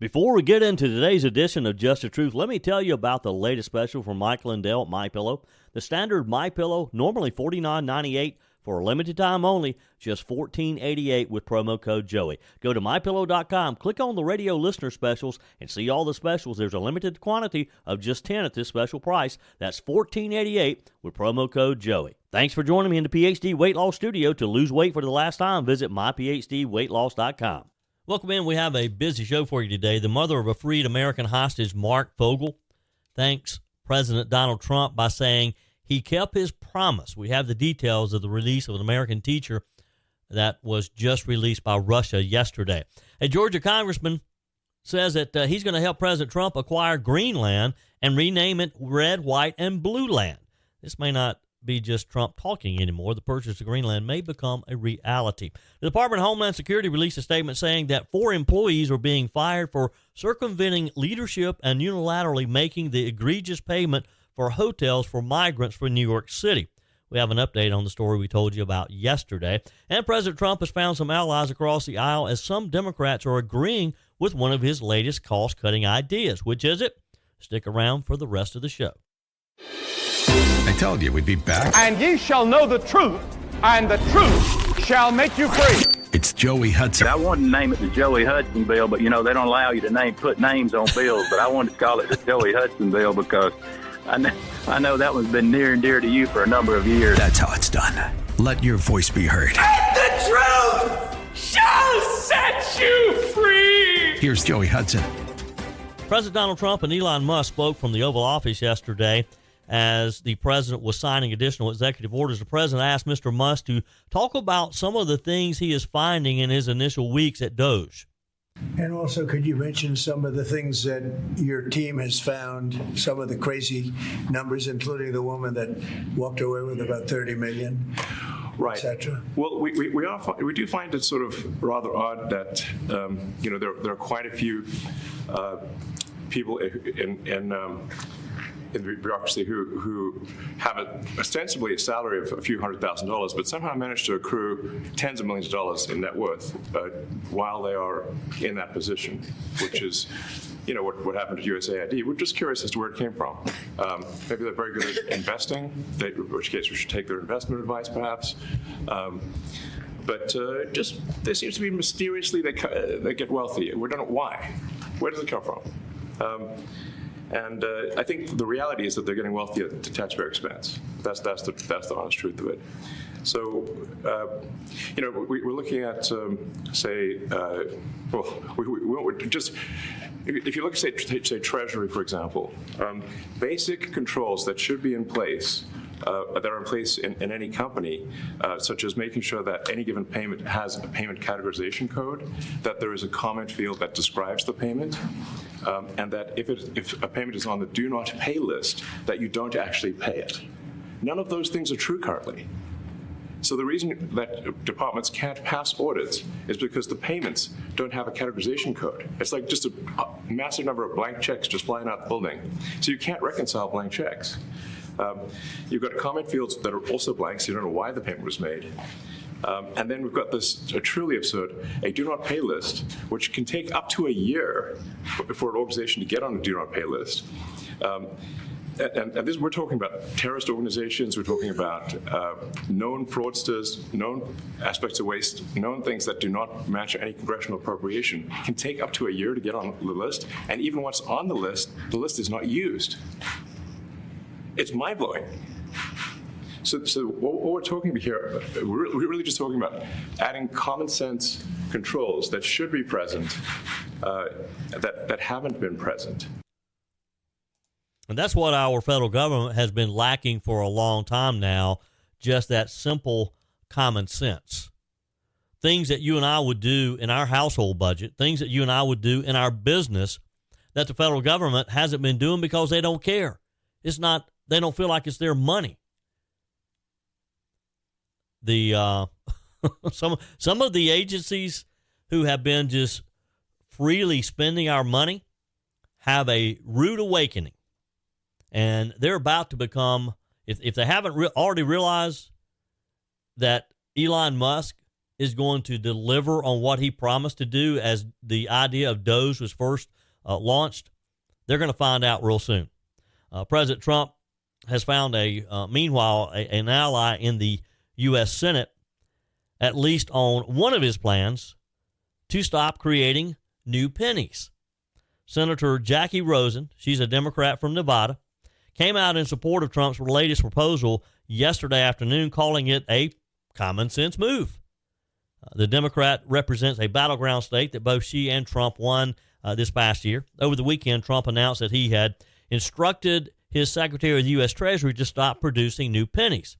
Before we get into today's edition of Just the Truth, let me tell you about the latest special from Mike Lindell at MyPillow. The standard MyPillow, normally $49.98 for a limited time only, just $14.88 with promo code Joey. Go to MyPillow.com, click on the radio listener specials, and see all the specials. There's a limited quantity of just 10 at this special price. That's $14.88 with promo code Joey. Thanks for joining me in the PhD Weight Loss Studio. To lose weight for the last time, visit myphdweightloss.com. Welcome in. We have a busy show for you today. The mother of a freed American hostage, Marc Fogel, thanks President Donald Trump by saying he kept his promise. We have the details of the release of an American teacher that was just released by Russia yesterday. A Georgia congressman says that he's going to help President Trump acquire Greenland and rename it Red, White, and Blueland. This may not be just Trump talking anymore. The purchase of Greenland may become a reality. The Department of Homeland Security released a statement saying that 4 employees were being fired for circumventing leadership and unilaterally making the egregious payment for hotels for migrants for New York City. We have an update on the story we told you about yesterday. And President Trump has found some allies across the aisle as some Democrats are agreeing with one of his latest cost-cutting ideas. Which is it? Stick around for the rest of the show. I told you we'd be back. And ye shall know the truth, and the truth shall make you free. It's Joey Hudson. I wanted to name it the Joey Hudson bill, but, they don't allow you to put names on bills. But I wanted to call it the Joey Hudson bill because I know that one's been near and dear to you for a number of years. That's how it's done. Let your voice be heard. And the truth shall set you free. Here's Joey Hudson. President Donald Trump and Elon Musk spoke from the Oval Office yesterday as the president was signing additional executive orders. The president asked Mr. Musk to talk about some of the things he is finding in his initial weeks at DOJ. And also, could you mention some of the things that your team has found, some of the crazy numbers, including the woman that walked away with about $30 million, right, etc.? Well, we do find it sort of rather odd that there are quite a few people in the bureaucracy who have ostensibly a salary of a few $100,000, but somehow manage to accrue tens of millions of dollars in net worth while they are in that position, which is, what happened to USAID. We're just curious as to where it came from. Maybe they're very good at investing, in which case we should take their investment advice, perhaps. But there seems to be mysteriously they get wealthy. We don't know why. Where does it come from? And I think the reality is that they're getting wealthy at the taxpayer expense. That's the honest truth of it. So, we're looking at, if you look at, say, Treasury, for example, basic controls that should be in place, that are in place in any company, such as making sure that any given payment has a payment categorization code, that there is a comment field that describes the payment, and that if a payment is on the do not pay list, that you don't actually pay it. None of those things are true currently. So the reason that departments can't pass audits is because the payments don't have a categorization code. It's like just a massive number of blank checks just flying out the building. So you can't reconcile blank checks. You've got comment fields that are also blank, so you don't know why the payment was made. And then we've got this truly absurd, a do not pay list, which can take up to a year for an organization to get on a do not pay list. And this, we're talking about terrorist organizations, we're talking about known fraudsters, known aspects of waste, known things that do not match any congressional appropriation. It can take up to a year to get on the list, and even once on the list is not used. It's mind-blowing. So what we're talking about here, we're really just talking about adding common sense controls that should be present, that haven't been present. And that's what our federal government has been lacking for a long time now, just that simple common sense. Things that you and I would do in our household budget, things that you and I would do in our business that the federal government hasn't been doing because they don't care. They don't feel like it's their money. Some of the agencies who have been just freely spending our money have a rude awakening. And they're about to become, if they haven't already realized that Elon Musk is going to deliver on what he promised to do as the idea of DOGE was first launched, they're going to find out real soon. President Trump has found meanwhile, an ally in the U.S. Senate, at least on one of his plans to stop creating new pennies. Senator Jackie Rosen, she's a Democrat from Nevada, came out in support of Trump's latest proposal yesterday afternoon, calling it a common sense move. The Democrat represents a battleground state that both she and Trump won this past year. Over the weekend, Trump announced that he had instructed his Secretary of the U.S. Treasury to stop producing new pennies.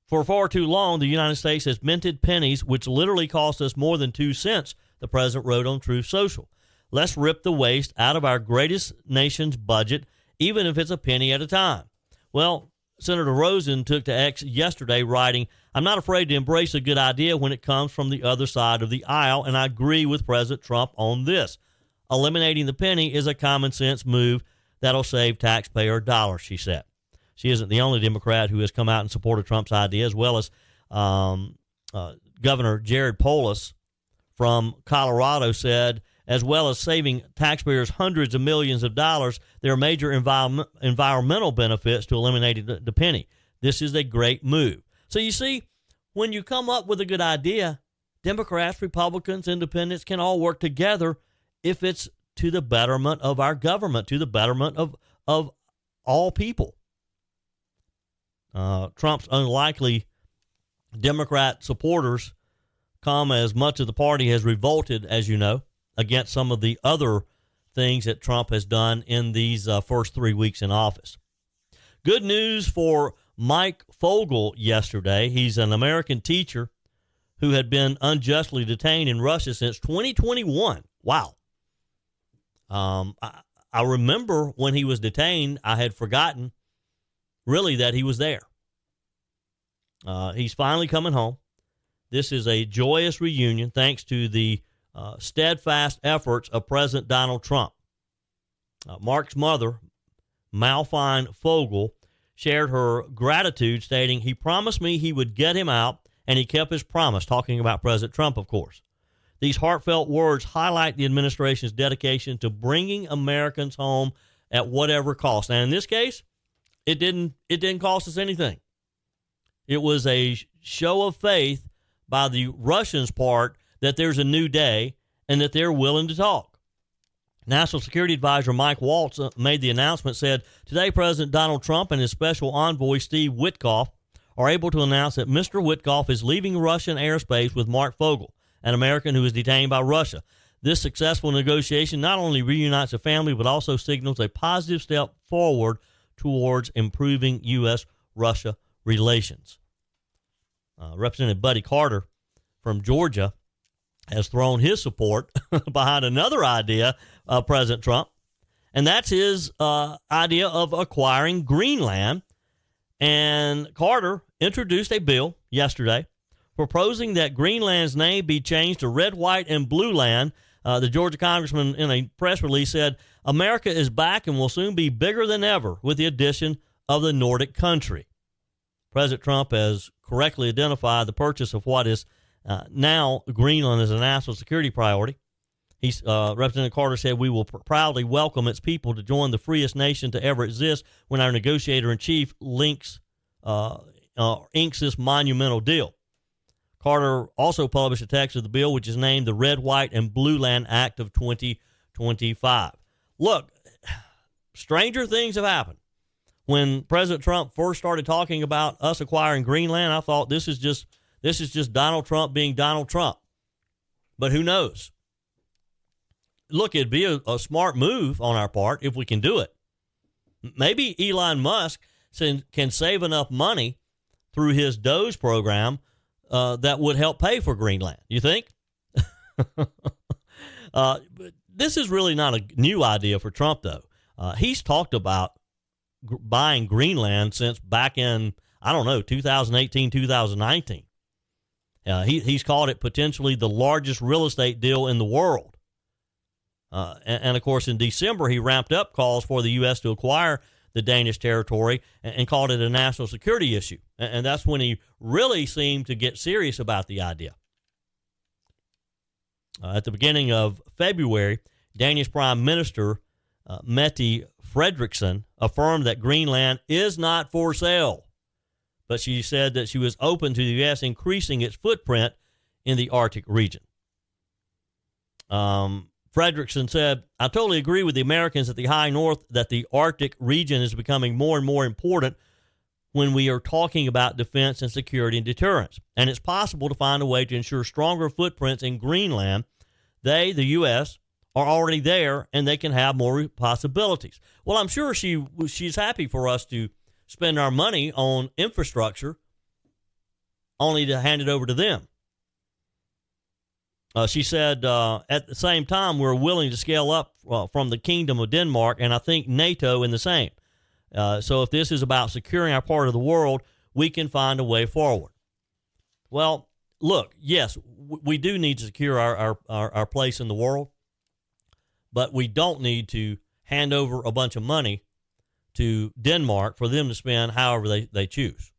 For far too long, the United States has minted pennies, which literally cost us more than 2 cents, the president wrote on Truth Social. Let's rip the waste out of our greatest nation's budget, even if it's a penny at a time. Well, Senator Rosen took to X yesterday writing, I'm not afraid to embrace a good idea when it comes from the other side of the aisle, and I agree with President Trump on this. Eliminating the penny is a common sense move that'll save taxpayer dollars, she said. She isn't the only Democrat who has come out in support of Trump's idea, as well as Governor Jared Polis from Colorado said, as well as saving taxpayers hundreds of millions of dollars, there are major environmental benefits to eliminating the penny. This is a great move. So you see, when you come up with a good idea, Democrats, Republicans, Independents can all work together if it's to the betterment of our government, to the betterment of all people. Trump's unlikely Democrat supporters come as much of the party has revolted, as you know, against some of the other things that Trump has done in these first 3 weeks in office. Good news for Marc Fogel yesterday. He's an American teacher who had been unjustly detained in Russia since 2021. Wow. I remember when he was detained, I had forgotten really that he was there. He's finally coming home. This is a joyous reunion thanks to the steadfast efforts of President Donald Trump. Mark's mother, Malfine Fogel, shared her gratitude, stating, he promised me he would get him out, and he kept his promise, talking about President Trump, of course. These heartfelt words highlight the administration's dedication to bringing Americans home at whatever cost. And in this case, it didn't cost us anything. It was a show of faith by the Russians' part that there's a new day and that they're willing to talk. National Security Advisor Mike Waltz made the announcement, said, today President Donald Trump and his special envoy Steve Witkoff are able to announce that Mr. Witkoff is leaving Russian airspace with Marc Fogel, an American who is detained by Russia. This successful negotiation not only reunites the family, but also signals a positive step forward towards improving U.S.-Russia relations. Representative Buddy Carter from Georgia has thrown his support behind another idea of President Trump, and that's his idea of acquiring Greenland. And Carter introduced a bill yesterday proposing that Greenland's name be changed to Red, White, and Blueland. The Georgia congressman in a press release said, America is back and will soon be bigger than ever with the addition of the Nordic country. President Trump has correctly identified the purchase of what is now Greenland as a national security priority. Representative Carter said, we will proudly welcome its people to join the freest nation to ever exist when our negotiator-in-chief inks this monumental deal. Carter also published a text of the bill, which is named the Red, White, and Blueland Act of 2025. Look, stranger things have happened. When President Trump first started talking about us acquiring Greenland, I thought this is just Donald Trump being Donald Trump. But who knows? Look, it'd be a smart move on our part if we can do it. Maybe Elon Musk can save enough money through his DOGE program that would help pay for Greenland. You think? This is really not a new idea for Trump, though. He's talked about buying Greenland since back in, 2018, 2019. He's called it potentially the largest real estate deal in the world. And of course, in December, he ramped up calls for the U.S. to acquire the Danish territory and called it a national security issue. And that's when he really seemed to get serious about the idea. At the beginning of February, Danish Prime Minister Mette Frederiksen affirmed that Greenland is not for sale, but she said that she was open to the U.S. increasing its footprint in the Arctic region. Frederiksen said, I totally agree with the Americans at the high north that the Arctic region is becoming more and more important when we are talking about defense and security and deterrence. And it's possible to find a way to ensure stronger footprints in Greenland. They, the U.S., are already there, and they can have more possibilities. Well, I'm sure she's happy for us to spend our money on infrastructure only to hand it over to them. She said, at the same time, we're willing to scale up from the Kingdom of Denmark, and I think NATO in the same. So if this is about securing our part of the world, we can find a way forward. Well, look, yes, we do need to secure our place in the world, but we don't need to hand over a bunch of money to Denmark for them to spend however they choose.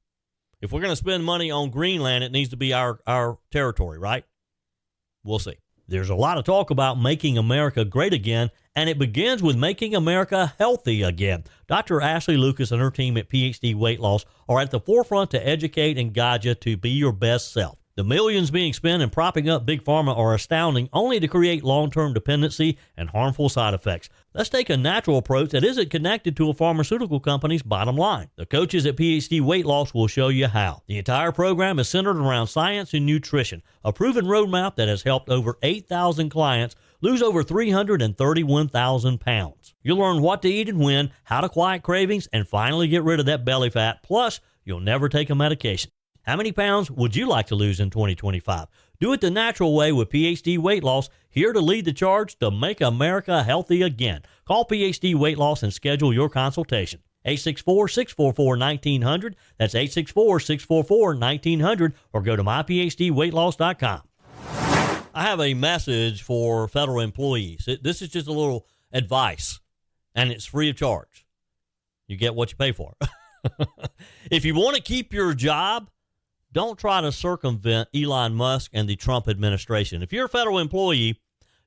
If we're going to spend money on Greenland, it needs to be our territory, right? We'll see. There's a lot of talk about making America great again, and it begins with making America healthy again. Dr. Ashley Lucas and her team at PhD Weight Loss are at the forefront to educate and guide you to be your best self. The millions being spent in propping up Big Pharma are astounding, only to create long-term dependency and harmful side effects. Let's take a natural approach that isn't connected to a pharmaceutical company's bottom line. The coaches at PhD Weight Loss will show you how. The entire program is centered around science and nutrition, a proven roadmap that has helped over 8,000 clients lose over 331,000 pounds. You'll learn what to eat and when, how to quiet cravings, and finally get rid of that belly fat. Plus, you'll never take a medication. How many pounds would you like to lose in 2025? Do it the natural way with PhD Weight Loss, here to lead the charge to make America healthy again. Call PhD Weight Loss and schedule your consultation. 864-644-1900. That's 864-644-1900, or go to myphdweightloss.com. I have a message for federal employees. This is just a little advice, and it's free of charge. You get what you pay for. If you want to keep your job, don't try to circumvent Elon Musk and the Trump administration. If you're a federal employee,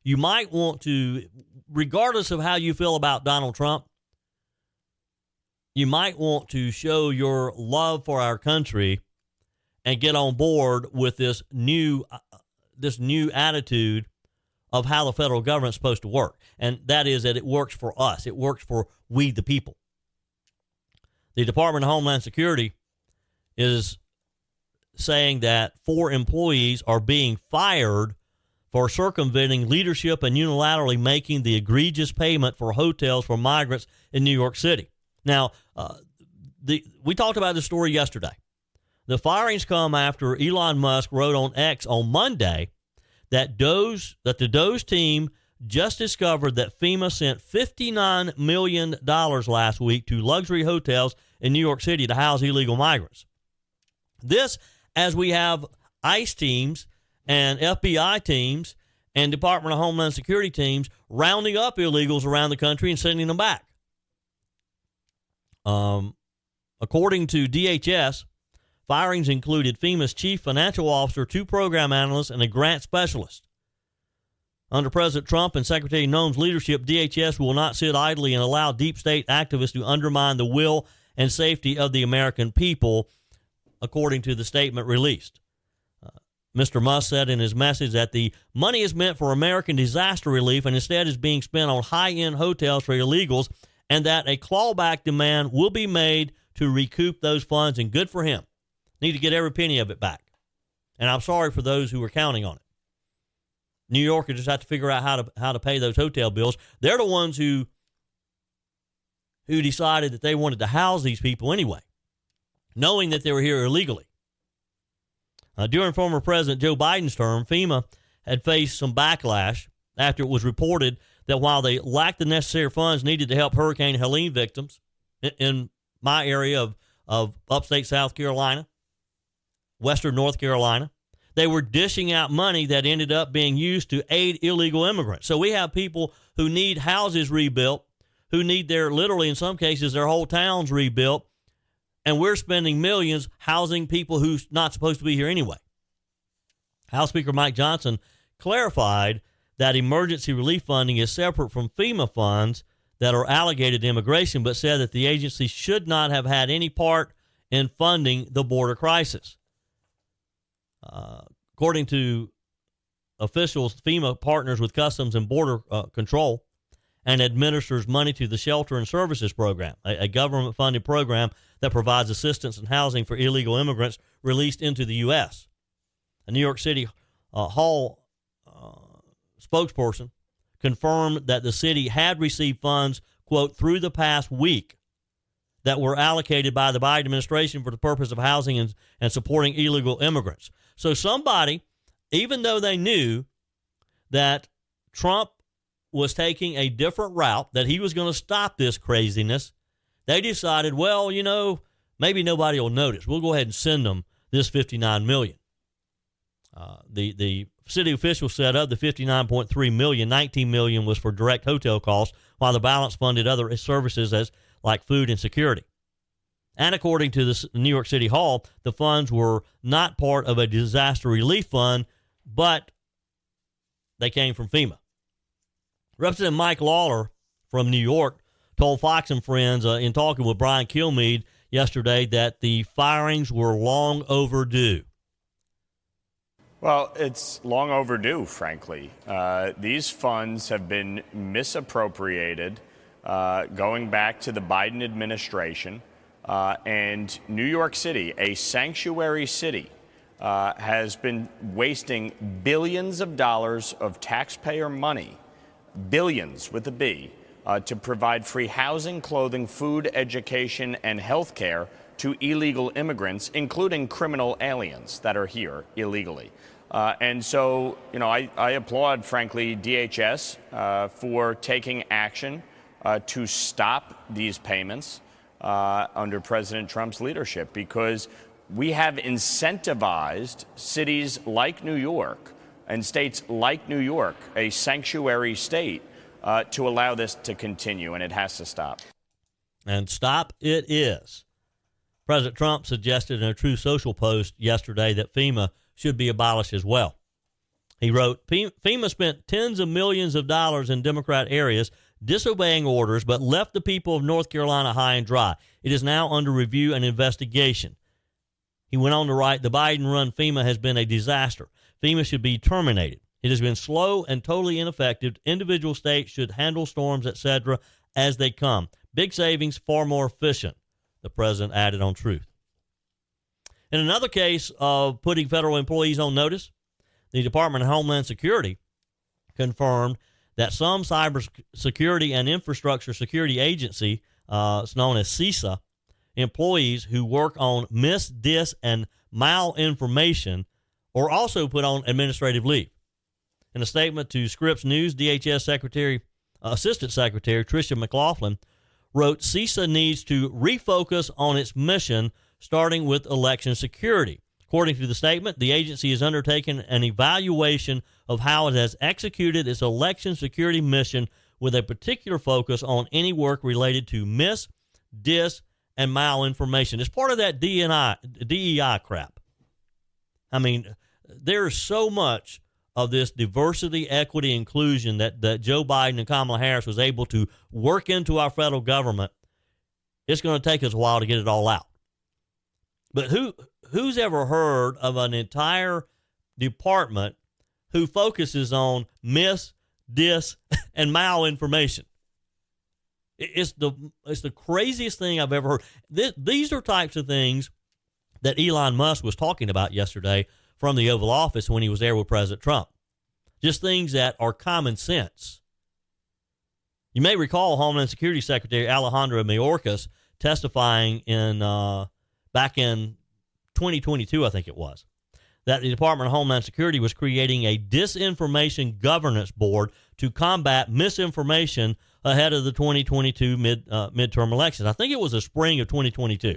you might want to, regardless of how you feel about Donald Trump, you might want to show your love for our country and get on board with this new attitude of how the federal government is supposed to work. And that is that it works for us. It works for we the people. The Department of Homeland Security is saying that 4 employees are being fired for circumventing leadership and unilaterally making the egregious payment for hotels for migrants in New York City. Now, we talked about this story yesterday. The firings come after Elon Musk wrote on X on Monday that the DOGE team just discovered that FEMA sent $59 million last week to luxury hotels in New York City to house illegal migrants. This, as we have ICE teams and FBI teams and Department of Homeland Security teams rounding up illegals around the country and sending them back. According to DHS, firings included FEMA's chief financial officer, 2 program analysts, and a grant specialist. Under President Trump and Secretary Noem's leadership, DHS will not sit idly and allow deep state activists to undermine the will and safety of the American people, according to the statement released. Mr. Musk said in his message that the money is meant for American disaster relief and instead is being spent on high-end hotels for illegals, and that a clawback demand will be made to recoup those funds, and good for him. Need to get every penny of it back. And I'm sorry for those who were counting on it. New Yorkers just have to figure out how to pay those hotel bills. They're the ones who decided that they wanted to house these people anyway, knowing that they were here illegally. During former President Joe Biden's term, FEMA had faced some backlash after it was reported that while they lacked the necessary funds needed to help Hurricane Helene victims in my area of upstate South Carolina, western North Carolina, they were dishing out money that ended up being used to aid illegal immigrants. So we have people who need houses rebuilt, who need literally in some cases, their whole towns rebuilt, and we're spending millions housing people who's not supposed to be here anyway. House Speaker Mike Johnson clarified that emergency relief funding is separate from FEMA funds that are allocated to immigration, but said that the agency should not have had any part in funding the border crisis. According to officials, FEMA partners with Customs and Border Control and administers money to the Shelter and Services Program, a government-funded program that provides assistance and housing for illegal immigrants released into the U.S. A New York City Hall spokesperson confirmed that the city had received funds, quote, through the past week that were allocated by the Biden administration for the purpose of housing and supporting illegal immigrants. So somebody, even though they knew that Trump was taking a different route, that he was going to stop this craziness, they decided, well, you know, maybe nobody will notice. We'll go ahead and send them this $59 million. The city officials said of the $59.3 million, $19 million was for direct hotel costs, while the balance funded other services as like food and security. And according to the New York City Hall, the funds were not part of a disaster relief fund, but they came from FEMA. Representative Mike Lawler from New York told Fox and Friends in talking with Brian Kilmeade yesterday that the firings were long overdue. Well, it's long overdue, frankly. These funds have been misappropriated going back to the Biden administration. And New York City, a sanctuary city, has been wasting billions of dollars of taxpayer money, billions with a B, to provide free housing, clothing, food, education, and health care to illegal immigrants, including criminal aliens that are here illegally. And so, you know, I applaud, frankly, DHS for taking action to stop these payments under President Trump's leadership, because we have incentivized cities like New York and states like New York, a sanctuary state, to allow this to continue, and it has to stop. And stop it is. President Trump suggested in a True Social post yesterday that FEMA should be abolished as well. He wrote, FEMA spent tens of millions of dollars in Democrat areas disobeying orders, but left the people of North Carolina high and dry. It is now under review and investigation. He went on to write, the Biden-run FEMA has been a disaster. FEMA should be terminated. It has been slow and totally ineffective. Individual states should handle storms, etc., as they come. Big savings, far more efficient, the president added on Truth. In another case of putting federal employees on notice, the Department of Homeland Security confirmed that some cybersecurity and infrastructure security agency, it's known as CISA, employees who work on mis, dis, and malinformation are also put on administrative leave. In a statement to Scripps News, DHS Assistant Secretary Tricia McLaughlin wrote, CISA needs to refocus on its mission, starting with election security. According to the statement, the agency has undertaken an evaluation of how it has executed its election security mission with a particular focus on any work related to mis, dis, and malinformation. It's part of that DEI crap. I mean, there's so much of this diversity, equity, inclusion that Joe Biden and Kamala Harris was able to work into our federal government. It's going to take us a while to get it all out. But who's ever heard of an entire department who focuses on mis, dis, and malinformation? It's the craziest thing I've ever heard. These are types of things that Elon Musk was talking about yesterday from the Oval Office when he was there with President Trump. Just things that are common sense. You may recall Homeland Security Secretary Alejandro Mayorkas testifying back in 2022, I think it was, that the Department of Homeland Security was creating a disinformation governance board to combat misinformation ahead of the 2022 midterm elections. I think it was the spring of 2022.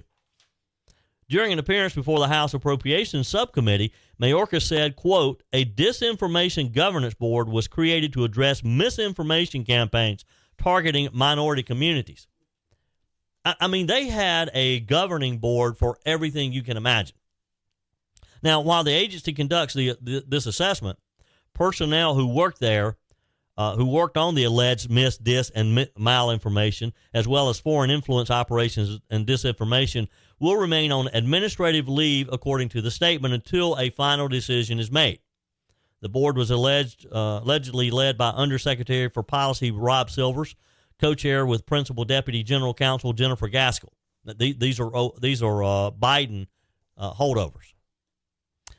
During an appearance before the House Appropriations Subcommittee, Mayorkas said, quote, a disinformation governance board was created to address misinformation campaigns targeting minority communities. I mean, they had a governing board for everything you can imagine. Now, while the agency conducts this assessment, personnel who worked there, who worked on the alleged mis, dis, and malinformation, as well as foreign influence operations and disinformation, will remain on administrative leave, according to the statement, until a final decision is made. The board was allegedly led by Undersecretary for Policy Rob Silvers, co-chair with Principal Deputy General Counsel Jennifer Gaskell. These are Biden holdovers.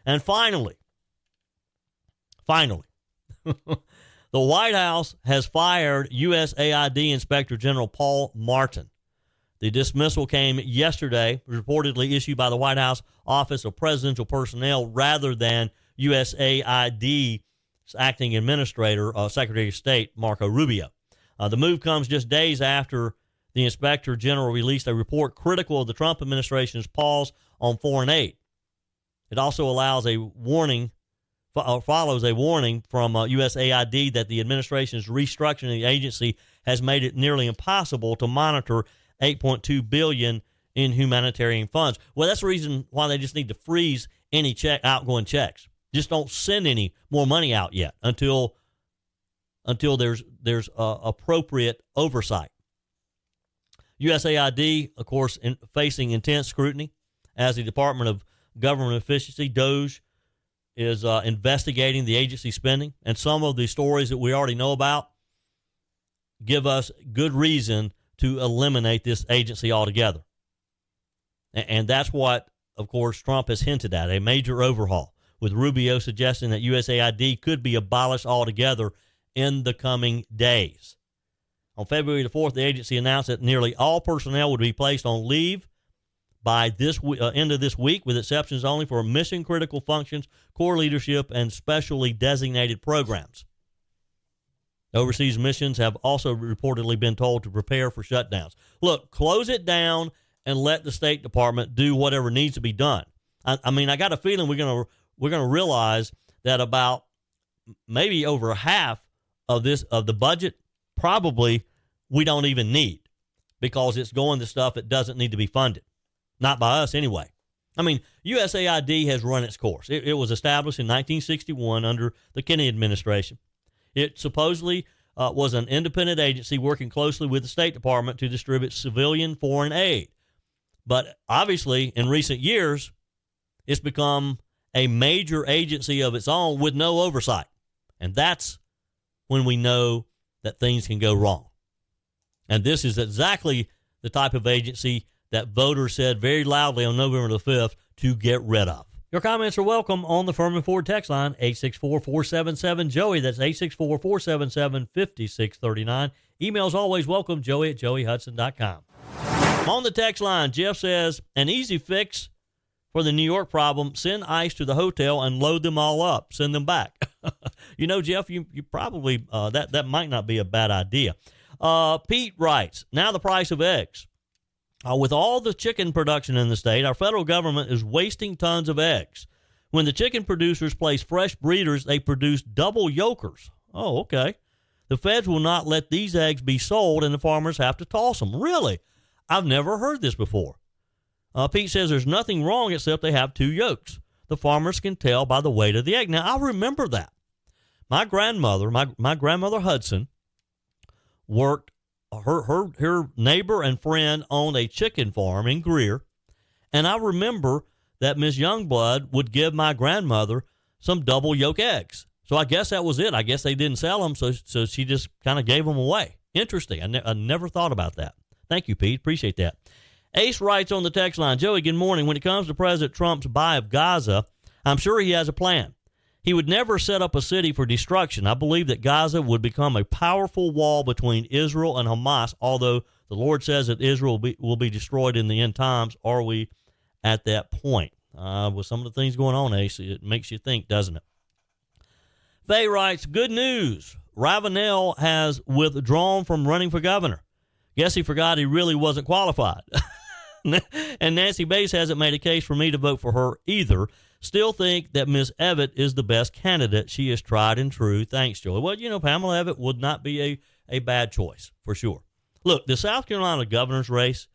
And finally, the White House has fired USAID Inspector General Paul Martin. The dismissal came yesterday, reportedly issued by the White House Office of Presidential Personnel rather than USAID's acting administrator, Secretary of State Marco Rubio. The move comes just days after the Inspector General released a report critical of the Trump administration's pause on foreign aid. It also follows a warning from USAID that the administration's restructuring of the agency has made it nearly impossible to monitor $8.2 billion in humanitarian funds. Well, that's the reason why they just need to freeze any outgoing checks. Just don't send any more money out yet until there's appropriate oversight. USAID, of course, facing intense scrutiny as the Department of Government Efficiency, DOGE, is investigating the agency spending. And some of the stories that we already know about give us good reason to eliminate this agency altogether. And that's what, of course, Trump has hinted at, a major overhaul, with Rubio suggesting that USAID could be abolished altogether in the coming days. On February the 4th, the agency announced that nearly all personnel would be placed on leave by this end of this week, with exceptions only for mission-critical functions, core leadership, and specially designated programs. Overseas missions have also reportedly been told to prepare for shutdowns. Look, close it down and let the State Department do whatever needs to be done. I mean, I got a feeling we're gonna realize that about maybe over half of the budget probably we don't even need, because it's going to stuff that doesn't need to be funded. Not by us anyway. I mean, USAID has run its course. It was established in 1961 under the Kennedy administration. It supposedly was an independent agency working closely with the State Department to distribute civilian foreign aid. But obviously, in recent years, it's become a major agency of its own with no oversight. And that's when we know that things can go wrong. And this is exactly the type of agency that voters said very loudly on November the 5th to get rid of. Your comments are welcome on the Furman Ford text line, 864-477-JOEY. That's 864-477-5639. Emails always welcome, joey@joeyhudson.com. On the text line, Jeff says, an easy fix for the New York problem, send ICE to the hotel and load them all up. Send them back. You know, Jeff, you probably, that might not be a bad idea. Pete writes, now the price of eggs. With all the chicken production in the state, our federal government is wasting tons of eggs. When the chicken producers place fresh breeders, they produce double yolkers. Oh, okay. The feds will not let these eggs be sold, and the farmers have to toss them. Really? I've never heard this before. Pete says there's nothing wrong except they have two yolks. The farmers can tell by the weight of the egg. Now, I remember that. My grandmother, my grandmother Hudson, worked. Her neighbor and friend owned a chicken farm in Greer, and I remember that Miss Youngblood would give my grandmother some double yolk eggs. So I guess that was it. I guess they didn't sell them, so she just kind of gave them away. Interesting. I never thought about that. Thank you, Pete. Appreciate that. Ace writes on the text line, Joey, good morning. When it comes to President Trump's buy of Gaza, I'm sure he has a plan. He would never set up a city for destruction. I believe that Gaza would become a powerful wall between Israel and Hamas, although the Lord says that Israel will be destroyed in the end times. Are we at that point? With some of the things going on, Ace, it makes you think, doesn't it? Faye writes, good news. Ravenel has withdrawn from running for governor. Guess he forgot he really wasn't qualified. And Nancy Bass hasn't made a case for me to vote for her either. Still think that Ms. Evatt is the best candidate. She is tried and true. Thanks, Joey. Well, you know, Pamela Evatt would not be a bad choice, for sure. Look, the South Carolina governor's race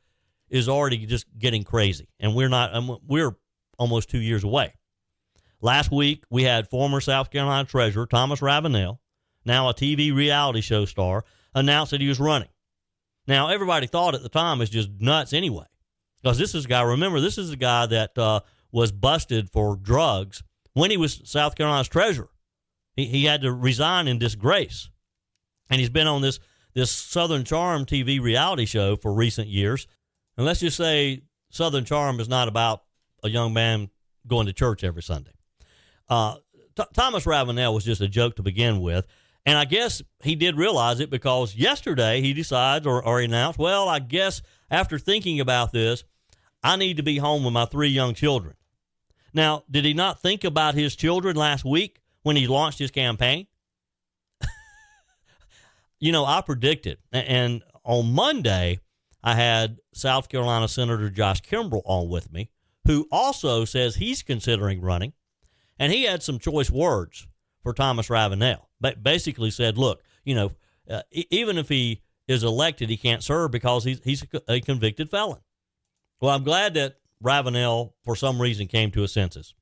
is already just getting crazy, and we're almost 2 years away. Last week, we had former South Carolina Treasurer Thomas Ravenel, now a TV reality show star, announced that he was running. Now, everybody thought at the time it was just nuts anyway, because this is a guy, remember, this is a guy that was busted for drugs when he was South Carolina's treasurer. He had to resign in disgrace. And he's been on this Southern Charm TV reality show for recent years. And let's just say Southern Charm is not about a young man going to church every Sunday. Thomas Ravenel was just a joke to begin with. And I guess he did realize it, because yesterday he decides or announced, well, I guess after thinking about this, I need to be home with my 3 young children. Now, did he not think about his children last week when he launched his campaign? You know, I predicted, and on Monday, I had South Carolina Senator Josh Kimbrell on with me, who also says he's considering running, and he had some choice words for Thomas Ravenel. But basically said, look, you know, even if he is elected, he can't serve because he's a convicted felon. Well, I'm glad that Ravenel, for some reason, came to his senses.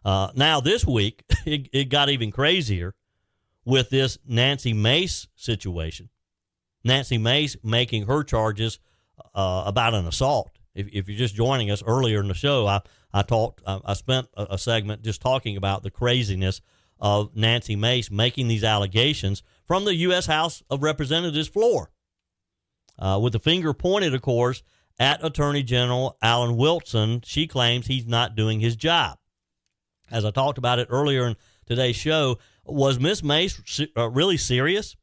Now, this week, it got even crazier with this Nancy Mace situation. Nancy Mace making her charges about an assault. If you're just joining us earlier in the show, I spent a segment just talking about the craziness of Nancy Mace making these allegations from the U.S. House of Representatives floor, with the finger pointed, of course, at Attorney General Alan Wilson. She claims he's not doing his job. As I talked about it earlier in today's show, was Miss Mace really serious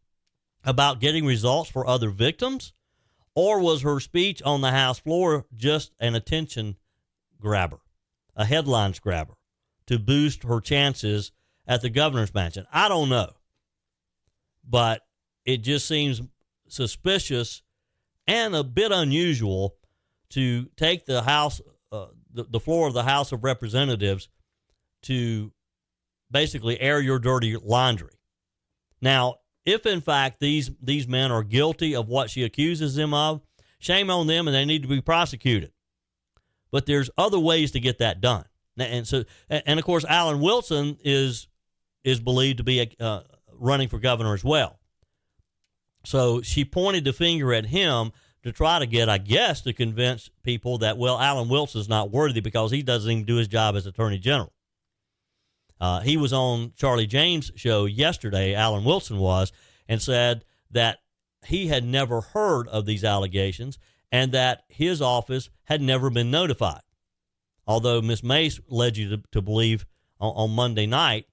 about getting results for other victims, or was her speech on the House floor just an attention grabber, a headlines grabber, to boost her chances at the governor's mansion? I don't know, but it just seems suspicious and a bit unusual to take the House, the floor of the House of Representatives, to basically air your dirty laundry. Now, if in fact these men are guilty of what she accuses them of, shame on them, and they need to be prosecuted. But there's other ways to get that done. And of course, Alan Wilson is believed to be running for governor as well. So she pointed the finger at him to try to get, I guess, to convince people that, well, Alan Wilson's not worthy because he doesn't even do his job as Attorney General. He was on Charlie James' show yesterday, Alan Wilson was, and said that he had never heard of these allegations and that his office had never been notified. Although Ms. Mace led you to believe on Monday night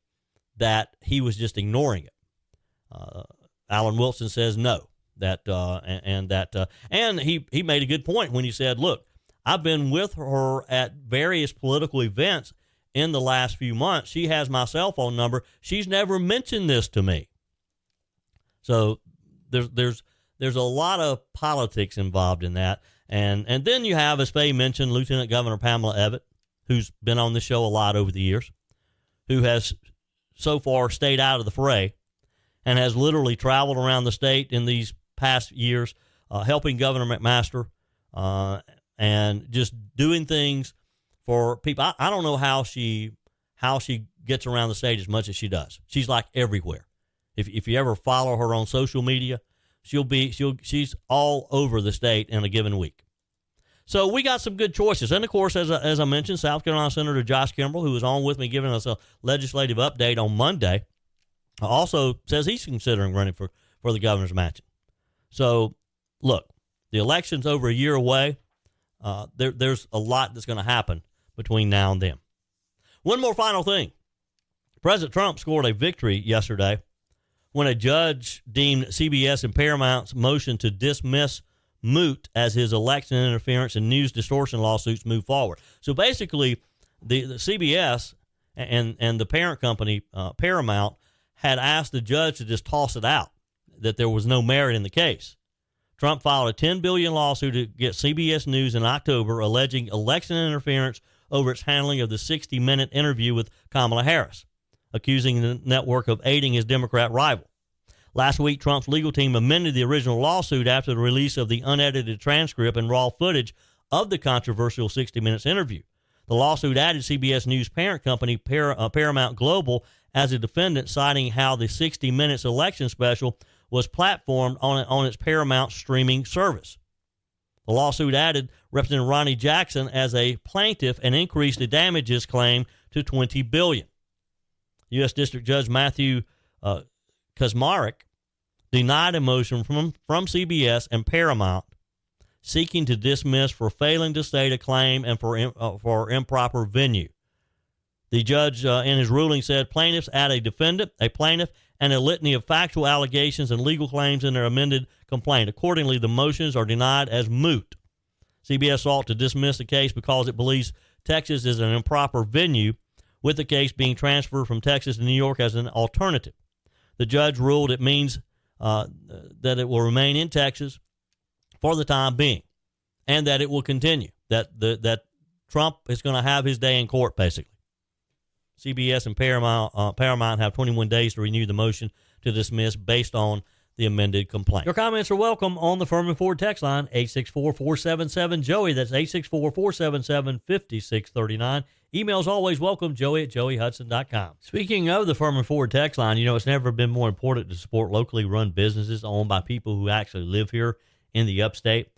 that he was just ignoring it. Alan Wilson says no. And he made a good point when he said, look, I've been with her at various political events in the last few months. She has my cell phone number. She's never mentioned this to me. So there's a lot of politics involved in that. And then you have, as Faye mentioned, Lieutenant Governor Pamela Evatt, who's been on the show a lot over the years, who has so far stayed out of the fray and has literally traveled around the state in these past years, helping Governor McMaster and just doing things for people. I don't know how she gets around the state as much as she does. She's like everywhere. If you ever follow her on social media, she's all over the state in a given week. So we got some good choices. And of course, as I mentioned, South Carolina Senator Josh Kimbrell, who was on with me giving us a legislative update on Monday, also says he's considering running for the governor's mansion. So look, the election's over a year away. There's a lot that's going to happen between now and then. One more final thing. President Trump scored a victory yesterday when a judge deemed CBS and Paramount's motion to dismiss moot as his election interference and news distortion lawsuits move forward. So basically, the CBS and the parent company, Paramount, had asked the judge to just toss it out, that there was no merit in the case. Trump filed a $10 billion lawsuit to get CBS News in October alleging election interference over its handling of the 60-minute interview with Kamala Harris, accusing the network of aiding his Democrat rival. Last week, Trump's legal team amended the original lawsuit after the release of the unedited transcript and raw footage of the controversial 60 Minutes interview. The lawsuit added CBS News parent company Paramount Global as a defendant, citing how the 60 Minutes election special was platformed on its Paramount streaming service. The lawsuit added Representative Ronnie Jackson as a plaintiff and increased the damages claim to $20 billion. U.S. District Judge Matthew Kaczmarek denied a motion from CBS and Paramount seeking to dismiss for failing to state a claim and for improper venue. The judge in his ruling said plaintiffs add a defendant, a plaintiff, and a litany of factual allegations and legal claims in their amended complaint. Accordingly, the motions are denied as moot. CBS sought to dismiss the case because it believes Texas is an improper venue, with the case being transferred from Texas to New York as an alternative. The judge ruled it means that it will remain in Texas for the time being, and that it will continue, that Trump is going to have his day in court, basically. CBS and Paramount have 21 days to renew the motion to dismiss based on the amended complaint. Your comments are welcome on the Furman Ford text line, 864-477-JOEY. That's 864-477-5639. Emails always welcome, joey@joeyhudson.com. Speaking of the Furman Ford text line, it's never been more important to support locally run businesses owned by people who actually live here in the upstate.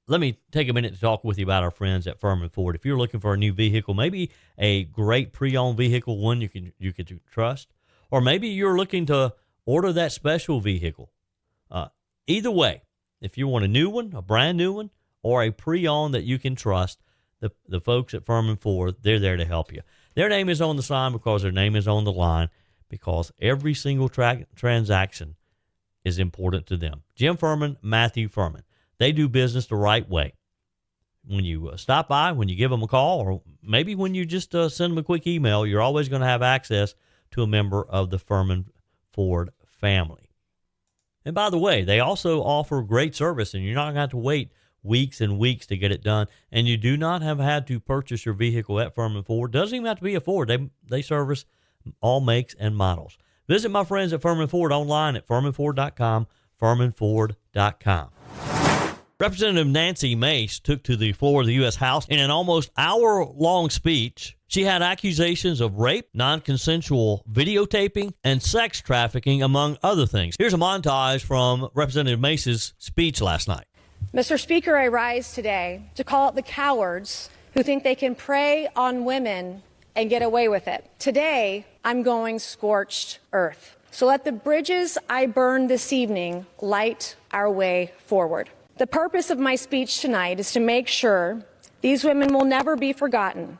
Let me take a minute to talk with you about our friends at Furman Ford. If you're looking for a new vehicle, maybe a great pre-owned vehicle, one you can trust, or maybe you're looking to order that special vehicle. Either way, if you want a new one, a brand new one, or a pre-owned that you can trust, the folks at Furman Ford, they're there to help you. Their name is on the sign because their name is on the line, because every single transaction is important to them. Jim Furman, Matthew Furman. They do business the right way. When you stop by, when you give them a call, or maybe when you just send them a quick email, you're always going to have access to a member of the Furman Ford family. And by the way, they also offer great service, and you're not going to have to wait weeks and weeks to get it done. And you do not have had to purchase your vehicle at Furman Ford. Doesn't even have to be a Ford. They service all makes and models. Visit my friends at Furman Ford online at furmanford.com, furmanford.com. Representative Nancy Mace took to the floor of the U.S. House in an almost hour-long speech. She had accusations of rape, non-consensual videotaping, and sex trafficking, among other things. Here's a montage from Representative Mace's speech last night. Mr. Speaker, I rise today to call out the cowards who think they can prey on women and get away with it. Today, I'm going scorched earth. So let the bridges I burn this evening light our way forward. The purpose of my speech tonight is to make sure these women will never be forgotten,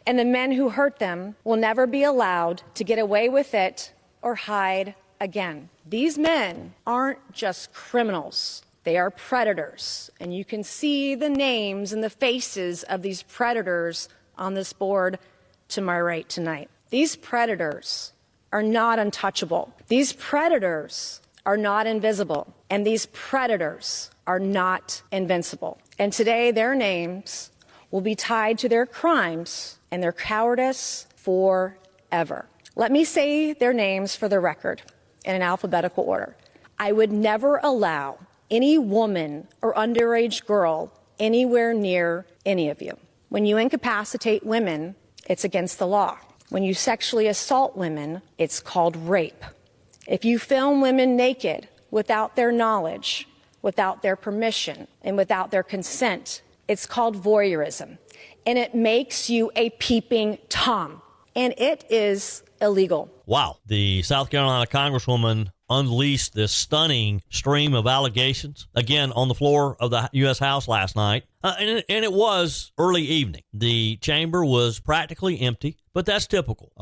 and the men who hurt them will never be allowed to get away with it or hide again. These men aren't just criminals. They are predators, and you can see the names and the faces of these predators on this board to my right tonight. These predators are not untouchable. These predators are not invisible, and these predators are not invincible. And today their names will be tied to their crimes and their cowardice forever. Let me say their names for the record in an alphabetical order. I would never allow any woman or underage girl anywhere near any of you. When you incapacitate women, it's against the law. When you sexually assault women, it's called rape. If you film women naked without their knowledge, without their permission, and without their consent, it's called voyeurism. And it makes you a peeping Tom. And it is illegal. Wow. The South Carolina Congresswoman unleashed this stunning stream of allegations, again, on the floor of the U.S. House last night. And it was early evening. The chamber was practically empty, but that's typical.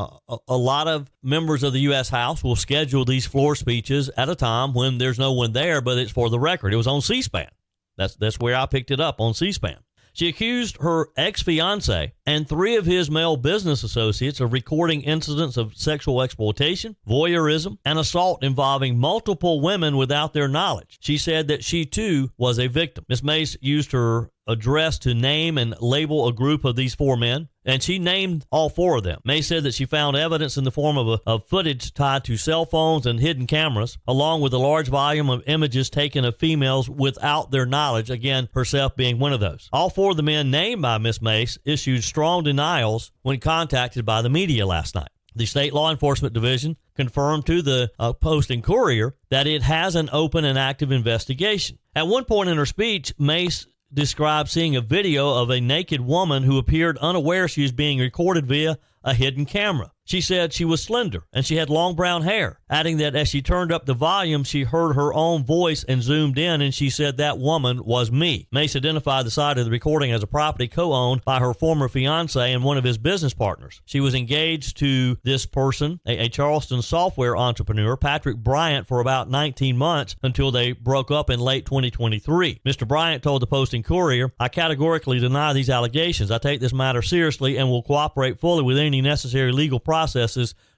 A lot of members of the U.S. House will schedule these floor speeches at a time when there's no one there, but it's for the record. It was on C-SPAN. That's where I picked it up, on C-SPAN. She accused her ex-fiancé and 3 of his male business associates of recording incidents of sexual exploitation, voyeurism, and assault involving multiple women without their knowledge. She said that she, too, was a victim. Ms. Mace used her addressed to name and label a group of these 4 men, and she named all 4 of them. May said that she found evidence in the form of footage tied to cell phones and hidden cameras, along with a large volume of images taken of females without their knowledge, again, herself being one of those. All 4 of the men named by Ms. Mace issued strong denials when contacted by the media last night. The State Law Enforcement Division confirmed to the Post and Courier that it has an open and active investigation. At one point in her speech, Mace described seeing a video of a naked woman who appeared unaware she was being recorded via a hidden camera. She said she was slender and she had long brown hair, adding that as she turned up the volume, she heard her own voice and zoomed in, and she said that woman was me. Mace identified the site of the recording as a property co-owned by her former fiance and one of his business partners. She was engaged to this person, a Charleston software entrepreneur, Patrick Bryant, for about 19 months until they broke up in late 2023. Mr. Bryant told the Post and Courier, "I categorically deny these allegations. I take this matter seriously and will cooperate fully with any necessary legal processes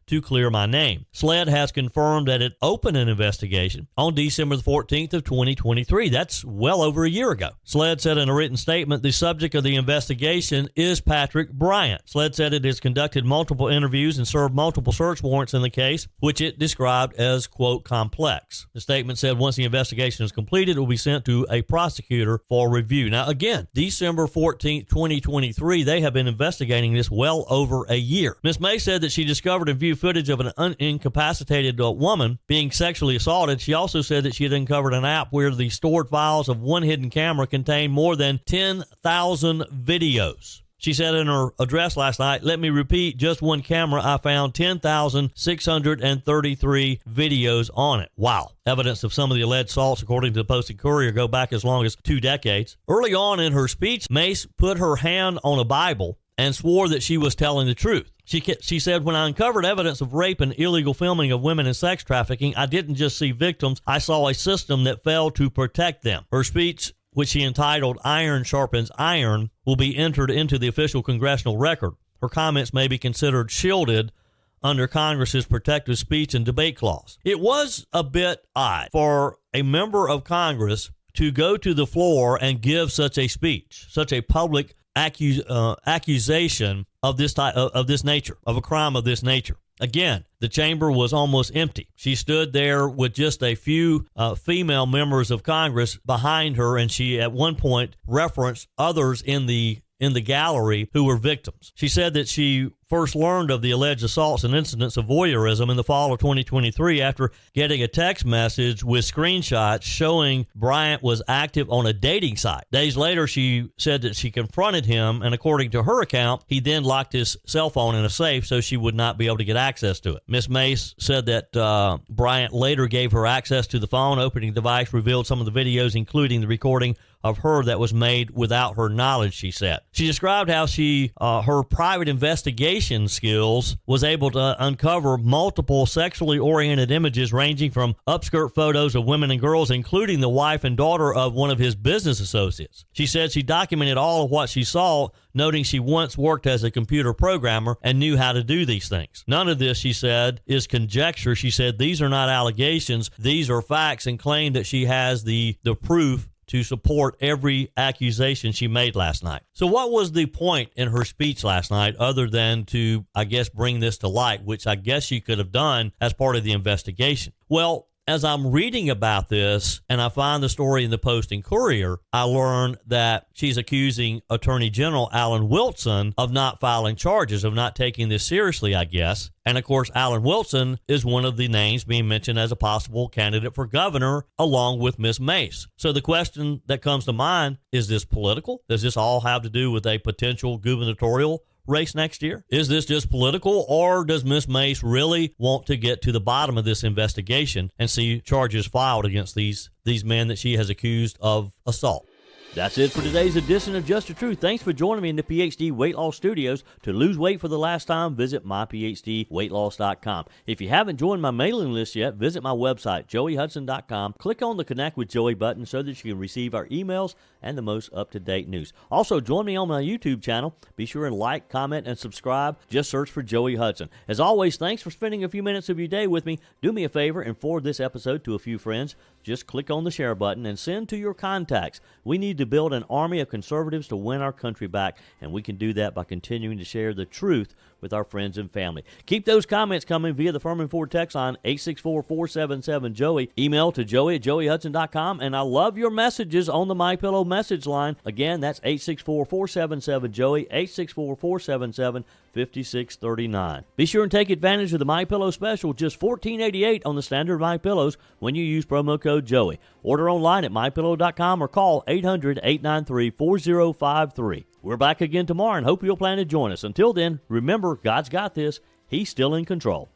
to clear my name." SLED has confirmed that it opened an investigation on December the 14th of 2023. That's well over a year ago. SLED said in a written statement, the subject of the investigation is Patrick Bryant. SLED said it has conducted multiple interviews and served multiple search warrants in the case, which it described as, quote, complex. The statement said once the investigation is completed, it will be sent to a prosecutor for review. Now, again, December 14th, 2023, they have been investigating this well over a year. Ms. May said that she discovered and viewed footage of an incapacitated woman being sexually assaulted. She also said that she had uncovered an app where the stored files of one hidden camera contained more than 10,000 videos. She said in her address last night, "Let me repeat, just one camera, I found 10,633 videos on it." Wow. Evidence of some of the alleged assaults, according to the Post and Courier, go back as long as 2 decades. Early on in her speech, Mace put her hand on a Bible and swore that she was telling the truth. She said, "When I uncovered evidence of rape and illegal filming of women and sex trafficking, I didn't just see victims, I saw a system that failed to protect them." Her speech, which she entitled "Iron Sharpens Iron," will be entered into the official congressional record. Her comments may be considered shielded under Congress's protective speech and debate clause. It was a bit odd for a member of Congress to go to the floor and give such a speech, such a public accusation of this type, of this nature, of a crime of this nature. Again, the chamber was almost empty. She stood there with just a few female members of Congress behind her, and she at one point referenced others in the gallery who were victims. She said that she first learned of the alleged assaults and incidents of voyeurism in the fall of 2023 after getting a text message with screenshots showing Bryant was active on a dating site. Days later, she said that she confronted him, and according to her account, he then locked his cell phone in a safe so she would not be able to get access to it. Ms. Mace said that Bryant later gave her access to the phone. Opening the device revealed some of the videos, including the recording of her that was made without her knowledge, she said. She described how her private investigation skills was able to uncover multiple sexually oriented images ranging from upskirt photos of women and girls, including the wife and daughter of one of his business associates. She said she documented all of what she saw, noting she once worked as a computer programmer and knew how to do these things. None of this, she said, is conjecture. She said these are not allegations, these are facts, and claimed that she has the proof to support every accusation she made last night. So what was the point in her speech last night other than to, I guess, bring this to light, which I guess she could have done as part of the investigation? Well, as I'm reading about this and I find the story in the Post and Courier, I learned that she's accusing Attorney General Alan Wilson of not filing charges, of not taking this seriously, I guess. And of course, Alan Wilson is one of the names being mentioned as a possible candidate for governor, along with Ms. Mace. So the question that comes to mind, is this political? Does this all have to do with a potential gubernatorial race next year? Is this just political, or does Ms. Mace really want to get to the bottom of this investigation and see charges filed against these men that she has accused of assault? That's it for today's edition of Just the Truth. Thanks for joining me in the PhD Weight Loss Studios. To lose weight for the last time, visit myphdweightloss.com. If you haven't joined my mailing list yet, visit my website, joeyhudson.com. Click on the Connect with Joey button so that you can receive our emails and the most up-to-date news. Also, join me on my YouTube channel. Be sure and like, comment, and subscribe. Just search for Joey Hudson. As always, thanks for spending a few minutes of your day with me. Do me a favor and forward this episode to a few friends. Just click on the share button and send to your contacts. We need to to build an army of conservatives to win our country back, and we can do that by continuing to share the truth with our friends and family. Keep those comments coming via the Furman Ford text line, 864-477-JOEY. Email to joey@joeyhudson.com, and I love your messages on the MyPillow message line. Again, that's 864-477-JOEY, 864-477-5639. Be sure and take advantage of the MyPillow special, just $14.88 on the standard MyPillows when you use promo code JOEY. Order online at MyPillow.com or call 800-893-4053. We're back again tomorrow and hope you'll plan to join us. Until then, remember, God's got this. He's still in control.